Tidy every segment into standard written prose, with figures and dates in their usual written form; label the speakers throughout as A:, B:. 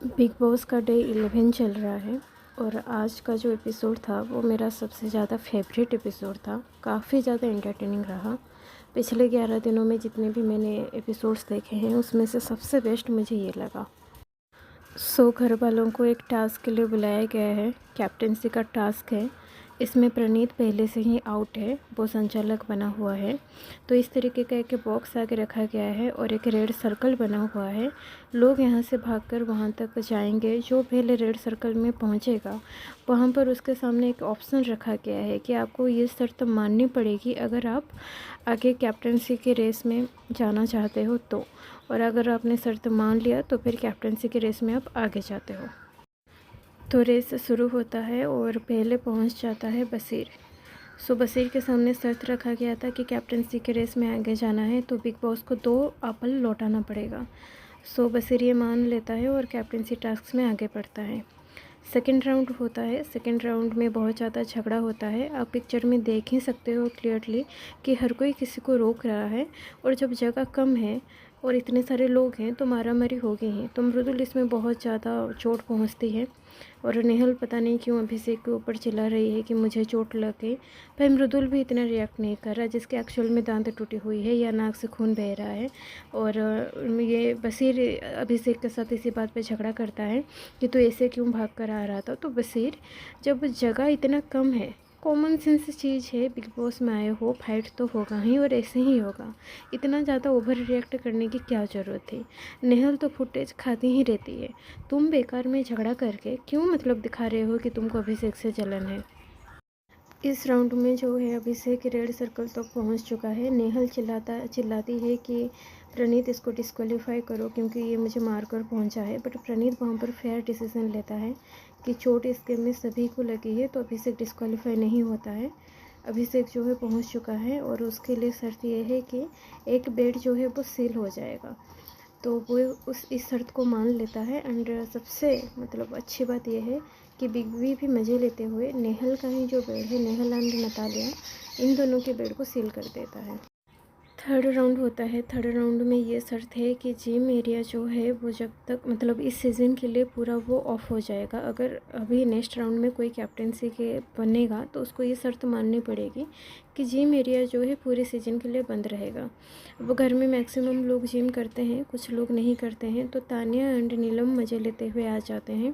A: Big boss का day 11 चल रहा है और आज का जो एपिसोड था वो मेरा सबसे ज़्यादा फेवरेट एपिसोड था। काफ़ी ज़्यादा एंटरटेनिंग रहा। पिछले 11 दिनों में जितने भी मैंने एपिसोड्स देखे हैं उसमें से सबसे बेस्ट मुझे ये लगा। घर वालों को एक टास्क के लिए बुलाया गया है। कैप्टेंसी का टास्क है। इसमें प्रणीत पहले से ही आउट है, वो संचालक बना हुआ है। तो इस तरीके का एक बॉक्स आगे रखा गया है और एक रेड सर्कल बना हुआ है। लोग यहाँ से भागकर वहाँ तक जाएंगे। जो पहले रेड सर्कल में पहुँचेगा वहाँ पर उसके सामने एक ऑप्शन रखा गया है कि आपको ये शर्त माननी पड़ेगी अगर आप आगे कैप्टेंसी के रेस में जाना चाहते हो तो। और अगर आपने शर्त मान लिया तो फिर कैप्टेंसी की रेस में आप आगे जाते हो। तो रेस शुरू होता है और पहले पहुंच जाता है बशीर। बशीर के सामने शर्त रखा गया था कि कैप्टेंसी के रेस में आगे जाना है तो बिग बॉस को 2 एप्पल लौटाना पड़ेगा। बशीर ये मान लेता है और कैप्टेंसी टास्क में आगे बढ़ता है। सेकेंड राउंड होता है। सेकेंड राउंड में बहुत ज़्यादा झगड़ा होता है। आप पिक्चर में देख ही सकते हो क्लियरली कि हर कोई किसी को रोक रहा है और जब जगह कम है और इतने सारे लोग हैं तो मारामारी हो गई है। तो मृदुल इसमें बहुत ज़्यादा चोट पहुंचती है और नेहल पता नहीं क्यों अभिषेक के ऊपर चिल्ला रही है कि मुझे चोट लग गई। भाई मृदुल भी इतना रिएक्ट नहीं कर रहा जिसके एक्चुअल में दांत टूटी हुई है या नाक से खून बह रहा है। और ये बशीर अभिषेक के साथ इसी बात पे झगड़ा करता है कि तू ऐसे क्यों भाग कर आ रहा था। तो बशीर, जब जगह इतना कम है, कॉमन सेंस चीज़ है, बिग बॉस में आए हो, फाइट तो होगा ही और ऐसे ही होगा। इतना ज़्यादा ओवर रिएक्ट करने की क्या ज़रूरत थी। नेहल तो फुटेज खाती ही रहती है। तुम बेकार में झगड़ा करके क्यों मतलब दिखा रहे हो कि तुमको अभिषेक से जलन है। इस राउंड में जो है अभिषेक रेड सर्कल तक पहुंच चुका है। नेहल चिल्लाती है कि प्रणीत इसको डिस्क्वालीफाई करो क्योंकि ये मुझे मारकर पहुंचा है। बट प्रणीत वहां पर फेयर डिसीजन लेता है कि चोट इस गेम में सभी को लगी है तो अभिषेक डिस्क्वालीफाई नहीं होता है। अभिषेक जो है पहुंच चुका है और उसके लिए शर्त ये है कि एक बेड जो है वो सील हो जाएगा। तो वो इस शर्त को मान लेता है। एंड सबसे मतलब अच्छी बात यह है कि बिग बी भी मज़े लेते हुए नेहल का ही जो बेड है, नेहल एंड नतालिया, इन दोनों के बेड को सील कर देता है। थर्ड राउंड होता है। थर्ड राउंड में ये शर्त है कि जिम एरिया जो है वो जब तक मतलब इस सीज़न के लिए पूरा वो ऑफ हो जाएगा। अगर अभी नेक्स्ट राउंड में कोई कैप्टेंसी के बनेगा तो उसको ये शर्त माननी पड़ेगी कि जिम एरिया जो है पूरे सीज़न के लिए बंद रहेगा। वो घर में मैक्सिमम लोग जिम करते हैं, कुछ लोग नहीं करते हैं। तो तानिया एंड नीलम मज़े लेते हुए आ जाते हैं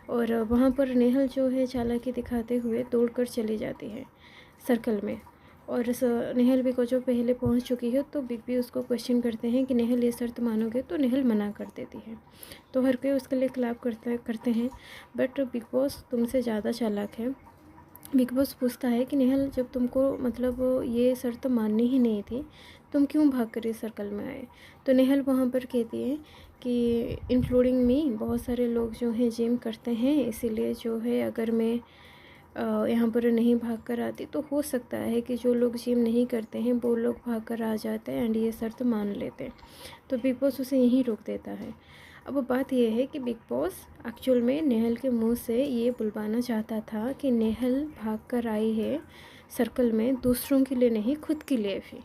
A: और वहाँ पर नेहल जो है चालाकी दिखाते हुए दौड़कर चली जाती है सर्कल में। और नेहल भी को जो पहले पहुंच चुकी है तो बिग बी उसको क्वेश्चन करते हैं कि नेहल ये शर्त मानोगे, तो नेहल मना कर देती है। तो हर कोई उसके लिए क्लैप करते हैं। बट बिग बॉस तुमसे ज़्यादा चालाक है। बिग बॉस पूछता है कि नेहल, जब तुमको मतलब ये शर्त माननी ही नहीं थी, तुम क्यों भाग कर इस सर्कल में आए। तो नेहल वहाँ पर कहती है कि इंक्लूडिंग मी बहुत सारे लोग जो हैं जिम करते हैं, इसीलिए जो है अगर मैं यहाँ पर नहीं भाग कर आती तो हो सकता है कि जो लोग जिम नहीं करते हैं वो लोग भाग कर आ जाते हैं एंड ये शर्त मान लेते हैं। तो बिग बॉस उसे यहीं रोक देता है। अब बात यह है कि बिग बॉस एक्चुअल में नेहल के मुंह से ये बुलवाना चाहता था कि नेहल भाग कर आई है सर्कल में दूसरों के लिए नहीं, खुद के लिए भी।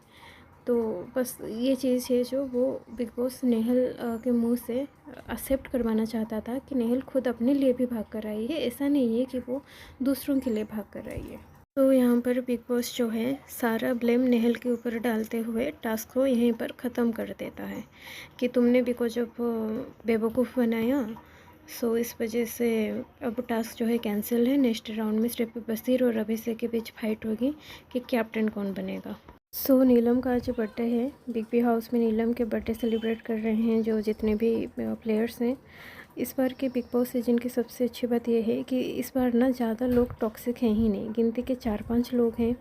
A: तो बस ये चीज़ है जो वो बिग बॉस नेहल के मुंह से एक्सेप्ट करवाना चाहता था कि नेहल खुद अपने लिए भी भाग कर आई है, ऐसा नहीं है कि वो दूसरों के लिए भाग कर आई है। तो यहाँ पर बिग बॉस जो है सारा ब्लेम नेहल के ऊपर डालते हुए टास्क को यहीं पर ख़त्म कर देता है कि तुमने भी को जब बेवकूफ़ बनाया, इस वजह से अब टास्क जो है कैंसिल है। नेक्स्ट राउंड में सिर्फ बशीर और अभिषेक के बीच फाइट होगी कि कैप्टन कौन बनेगा। नीलम का आज बर्थडे है। बिग बी हाउस में नीलम के बर्थडे सेलिब्रेट कर रहे हैं जो जितने भी प्लेयर्स हैं। इस बार के बिग बॉस सीजन की सबसे अच्छी बात यह है कि इस बार ना ज़्यादा लोग टॉक्सिक हैं ही नहीं। गिनती के 4-5 लोग हैं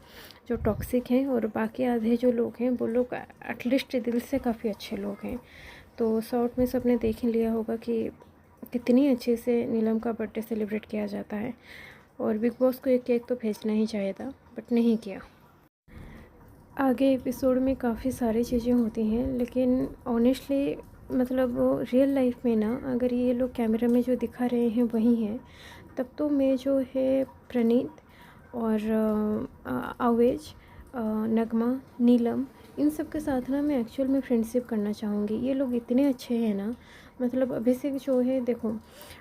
A: जो टॉक्सिक हैं और बाकी आधे जो लोग हैं वो लोग एटलीस्ट दिल से काफ़ी अच्छे लोग हैं। तो शॉर्ट में सबने देख ही लिया होगा कि कितनी अच्छे से नीलम का बर्थडे सेलिब्रेट किया जाता है। और बिग बॉस को एक केक तो भेजना ही चाहिए था बट नहीं किया। आगे एपिसोड में काफ़ी सारी चीज़ें होती हैं लेकिन ऑनेस्टली मतलब रियल लाइफ में ना अगर ये लोग कैमरा में जो दिखा रहे हैं वही हैं, तब तो मैं जो है प्रणीत और आवेज, नगमा, नीलम, इन सब के साथ ना मैं एक्चुअल में फ्रेंडशिप करना चाहूँगी। ये लोग इतने अच्छे हैं ना, मतलब अभिषेक जो है, देखो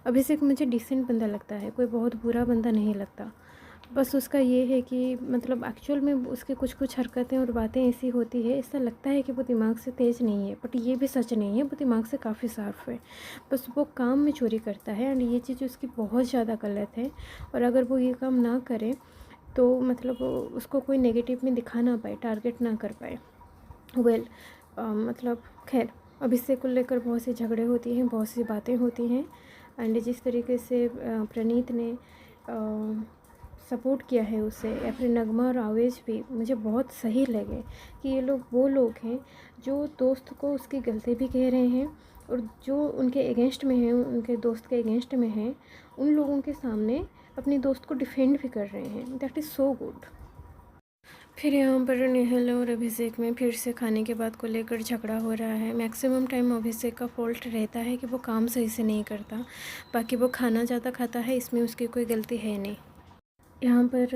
A: अभिषेक मुझे डिसेंट बंदा लगता है, कोई बहुत बुरा बंदा नहीं लगता। बस उसका ये है कि मतलब एक्चुअल में उसकी कुछ कुछ हरकतें और बातें ऐसी होती है, ऐसा लगता है कि वो दिमाग से तेज़ नहीं है, बट ये भी सच नहीं है, वो दिमाग से काफ़ी साफ़ है। बस वो काम में चोरी करता है एंड ये चीज़ उसकी बहुत ज़्यादा गलत है। और अगर वो ये काम ना करे तो मतलब उसको कोई नेगेटिव में दिखा ना पाए, टारगेट ना कर पाए। मतलब खैर, अभिषेक को लेकर बहुत सी झगड़े होती हैं, बहुत सी बातें होती हैं। एंड जिस तरीके से प्रणीत ने सपोर्ट किया है उसे, या फिर नगमा और आवेश भी मुझे बहुत सही लगे कि ये लोग वो लोग हैं जो दोस्त को उसकी गलती भी कह रहे हैं, और जो उनके अगेंस्ट में हैं, उनके दोस्त के अगेंस्ट में हैं, उन लोगों के सामने अपने दोस्त को डिफेंड भी कर रहे हैं। That is so good. फिर यहाँ पर नेहल और अभिषेक में फिर से खाने के बाद को लेकर झगड़ा हो रहा है। मैक्सिमम टाइम अभिषेक का फॉल्ट रहता है कि वो काम सही से नहीं करता, बाकी वो खाना ज़्यादा खाता है, इसमें उसकी कोई गलती है नहीं। यहाँ पर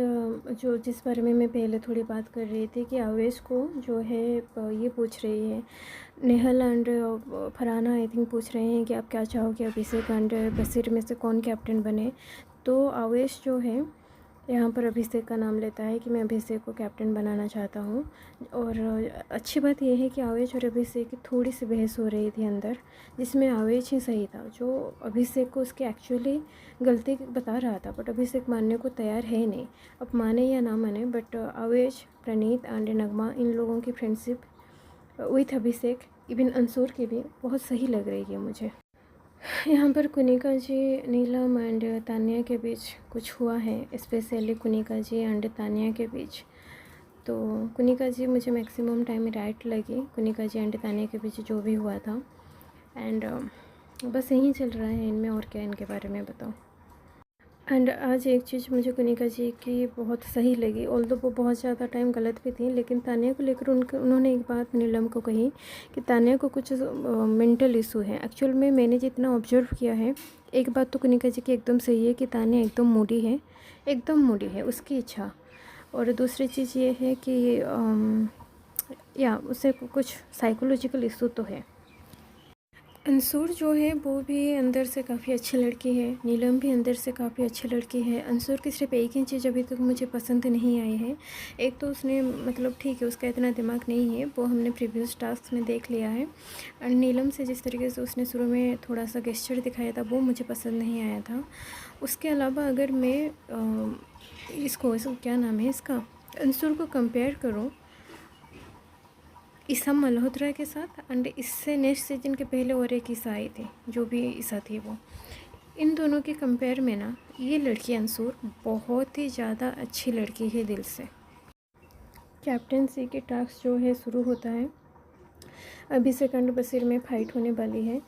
A: जो जिस बारे में मैं पहले थोड़ी बात कर रही थी कि आवेश को जो है ये पूछ रही है Nehal and Farhana, I think पूछ रहे हैं कि आप क्या चाहोगे अभिषेक एंड बसीर में से कौन कैप्टन बने। तो आवेश जो है यहाँ पर अभिषेक का नाम लेता है कि मैं अभिषेक को कैप्टन बनाना चाहता हूँ। और अच्छी बात यह है कि आवेश और अभिषेक की थोड़ी सी बहस हो रही थी अंदर, जिसमें आवेश ही सही था, जो अभिषेक को उसकी एक्चुअली गलती बता रहा था, बट अभिषेक मानने को तैयार है नहीं। अब माने या ना माने, बट आवेश, प्रणीत एंड नगमा, इन लोगों की फ्रेंडशिप विथ अभिषेक, इवन अंसुर की भी बहुत सही लग रही है मुझे। यहाँ पर कुनिका जी, नीलम एंड तानिया के बीच कुछ हुआ है, स्पेशली कुनिका जी एंड तानिया के बीच। तो कुनिका जी मुझे मैक्सिमम टाइम राइट लगी, कुनिका जी एंड तानिया के बीच जो भी हुआ था। एंड बस यही चल रहा है इनमें, और क्या इनके बारे में बताओ। एंड आज एक चीज़ मुझे कुनिका जी की बहुत सही लगी, ऑल्दो वो बहुत ज़्यादा टाइम गलत भी थी, लेकिन तानिया को लेकर उन्होंने एक बात नीलम को कही कि तानिया को कुछ मेंटल इशू है। एक्चुअल में मैंने जितना ऑब्जर्व किया है, एक बात तो कुनिका जी की एकदम सही है कि तानिया एकदम मूडी है, एकदम मूडी है, उसकी इच्छा। और दूसरी चीज़ ये है कि या उसे कुछ साइकोलॉजिकल इशू तो है। अंसुर जो है वो भी अंदर से काफ़ी अच्छी लड़की है, नीलम भी अंदर से काफ़ी अच्छी लड़की है। अंसुर की सिर्फ एक ही चीज़ अभी तक मुझे पसंद नहीं आई है। एक तो उसने मतलब ठीक है, उसका इतना दिमाग नहीं है, वो हमने प्रीवियस टास्क में देख लिया है। एंड नीलम से जिस तरीके से उसने शुरू में थोड़ा सा गेस्चर दिखाया था, वो मुझे पसंद नहीं आया था। उसके अलावा अगर मैं इसको क्या नाम है इसका, अंसुर को कंपेयर करूँ ईसा मल्होत्रा के साथ, एंड इससे नेक्स्ट सीजन के पहले और एक ईसा आई थी, जो भी ईसा थी वो, इन दोनों के कंपेयर में ना ये लड़की अंसुर बहुत ही ज़्यादा अच्छी लड़की है दिल से। कैप्टनसी के टास्क जो है शुरू होता है, अभी सेकंड बसीर में फ़ाइट होने वाली है।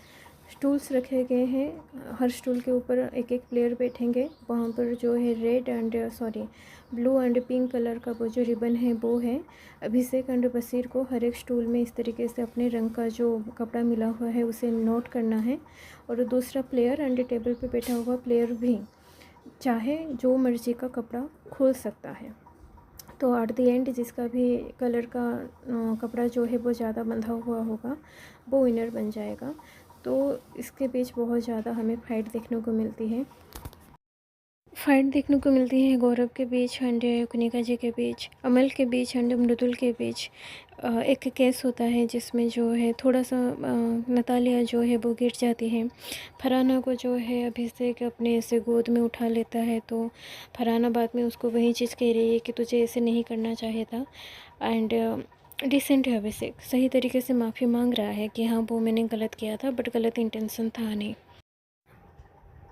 A: स्टूल्स रखे गए हैं, हर स्टूल के ऊपर एक एक प्लेयर बैठेंगे। वहाँ पर जो है red and blue and pink colour का वो जो रिबन है वो है। अभिषेक एंड बसीर को हर एक स्टूल में इस तरीके से अपने रंग का जो कपड़ा मिला हुआ है उसे नोट करना है। और दूसरा प्लेयर एंड टेबल पे बैठा हुआ प्लेयर भी चाहे जो मर्जी का कपड़ा खोल सकता है। तो एट द एंड जिसका भी कलर का कपड़ा जो है वो ज़्यादा बंधा हुआ होगा वो विनर बन जाएगा। तो इसके बीच बहुत ज़्यादा हमें फाइट देखने को मिलती है। गौरव के बीच एंड कुनिका जी के बीच, अमल के बीच एंड मृदुल के बीच। एक केस होता है जिसमें जो है थोड़ा सा नतालिया जो है वो गिर जाती है। फरहाना को जो है अभिषेक अपने से गोद में उठा लेता है, तो फरहाना बाद में उसको वही चीज़ कह रही है कि तुझे ऐसे नहीं करना चाहिए था। एंड डिसेंट है अभिषेक, सही तरीके से माफ़ी मांग रहा है कि हाँ वो मैंने गलत किया था, बट गलत इंटेंशन था नहीं।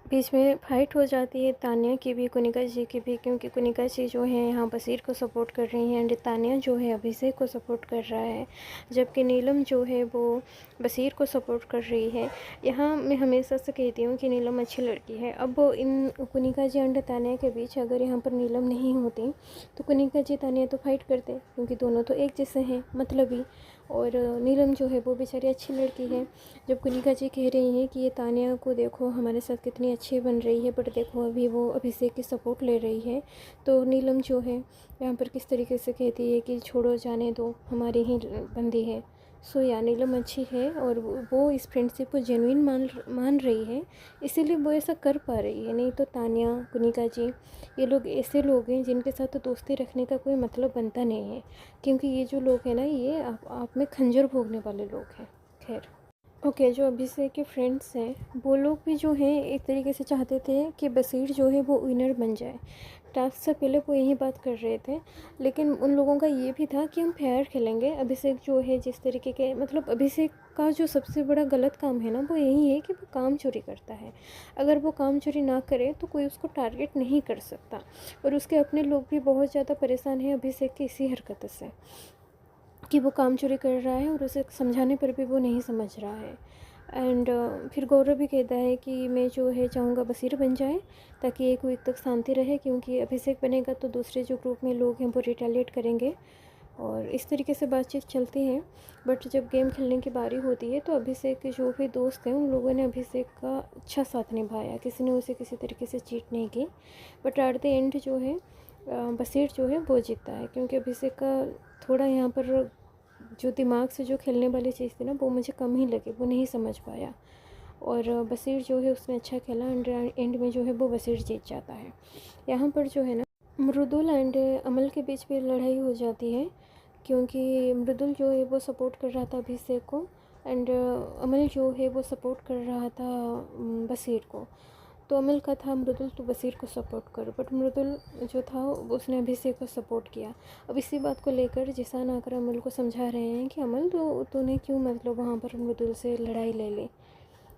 A: बीच में फ़ाइट हो जाती है तानिया की भी, कुनिका जी की भी, क्योंकि कुनिका जी जो है यहाँ बसीर को सपोर्ट कर रही हैं एंड तानिया जो है अभिषेक को सपोर्ट कर रहा है, जबकि नीलम जो है वो बसीर को सपोर्ट कर रही है। यहाँ मैं हमेशा से कहती हूँ कि नीलम अच्छी लड़की है। अब वो इन कुनिका जी एंड तानिया के बीच अगर यहाँ पर नीलम नहीं होती तो कुनिका जी तानिया तो फाइट करते, क्योंकि दोनों तो एक जैसे हैं मतलबी। और नीलम जो है वो बेचारी अच्छी लड़की है। जब कुनिका जी कह रही हैं कि ये तानिया को देखो हमारे साथ कितनी अच्छी बन रही है, बट देखो अभी वो अभिषेक की सपोर्ट ले रही है, तो नीलम जो है यहाँ पर किस तरीके से कहती है कि छोड़ो, जाने दो, हमारी ही बंदी है। सो या नीलम अच्छी है और वो इस फ्रेंडशिप को जेन्युइन मान रही है, इसीलिए वो ऐसा कर पा रही है। नहीं तो तानिया, कुनिका जी, ये लोग ऐसे लोग हैं जिनके साथ तो दोस्ती रखने का कोई मतलब बनता नहीं है, क्योंकि ये जो लोग हैं ना, ये आप में खंजर भोगने वाले लोग हैं। खैर ओके, जो अभिषेक के फ्रेंड्स हैं वो लोग भी जो हैं एक तरीके से चाहते थे कि बसीर जो है वो विनर बन जाए। टास्क से पहले वो यही बात कर रहे थे, लेकिन उन लोगों का ये भी था कि हम फेयर खेलेंगे। अभिषेक जो है जिस तरीके के, मतलब अभिषेक का जो सबसे बड़ा गलत काम है ना, वो यही है कि वो काम चोरी करता है। अगर वो काम चोरी ना करे तो कोई उसको टारगेट नहीं कर सकता, और उसके अपने लोग भी बहुत ज़्यादा परेशान हैं अभिषेक की इसी हरकत से कि वो काम चोरी कर रहा है और उसे समझाने पर भी वो नहीं समझ रहा है। एंड फिर गौरव भी कहता है कि मैं जो है चाहूँगा बसीर बन जाए, ताकि एक वीक तक शांति रहे, क्योंकि अभिषेक बनेगा तो दूसरे जो ग्रुप में लोग हैं वो रिटेलिएट करेंगे। और इस तरीके से बातचीत चलती है। बट जब गेम खेलने की बारी होती है तो अभिषेक के जो भी दोस्त हैं उन लोगों ने अभिषेक का अच्छा साथ निभाया, किसी ने उसे किसी तरीके से चीट नहीं की। बट एट द एंड जो है बसीर जो है वो जीतता है, क्योंकि अभिषेक का थोड़ा यहाँ पर जो दिमाग से जो खेलने वाली चीज़ थी ना, वो मुझे कम ही लगी, वो नहीं समझ पाया। और बसीर जो है उसने अच्छा खेला, एंड में जो है वो बसीर जीत जाता है। यहाँ पर जो है ना, मृदुल एंड अमल के बीच भी लड़ाई हो जाती है, क्योंकि मृदुल जो है वो सपोर्ट कर रहा था अभिषेक को, एंड अमल जो है वो सपोर्ट कर रहा था बसीर को। तो अमल का था मृदुल तो बसीर को सपोर्ट करो, बट मृदुल जो था उसने अभिषेक को सपोर्ट किया। अब इसी बात को लेकर जिसान आकर अमल को समझा रहे हैं कि अमल तो तूने क्यों मतलब वहाँ पर मृदुल से लड़ाई ले ली।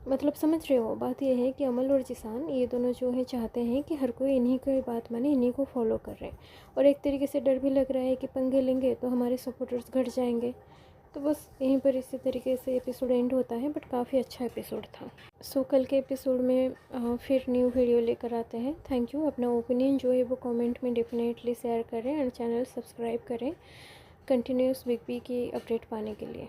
A: मतलब समझ रहे हो, बात यह है कि अमल और जिसान ये दोनों जो है चाहते हैं कि हर कोई इन्हीं की बात माने, इन्हीं को फॉलो कर रहे हैं, और एक तरीके से डर भी लग रहा है कि पंगे लेंगे तो हमारे सपोर्टर्स घट जाएंगे। तो बस यहीं पर इसी तरीके से एपिसोड एंड होता है, बट काफ़ी अच्छा एपिसोड था। सो कल के एपिसोड में फिर न्यू वीडियो लेकर आते हैं। Thank you. अपना ओपिनियन जो है वो कमेंट में डेफिनेटली शेयर करें, एंड चैनल सब्सक्राइब करें कंटिन्यूस बिग बी की अपडेट पाने के लिए।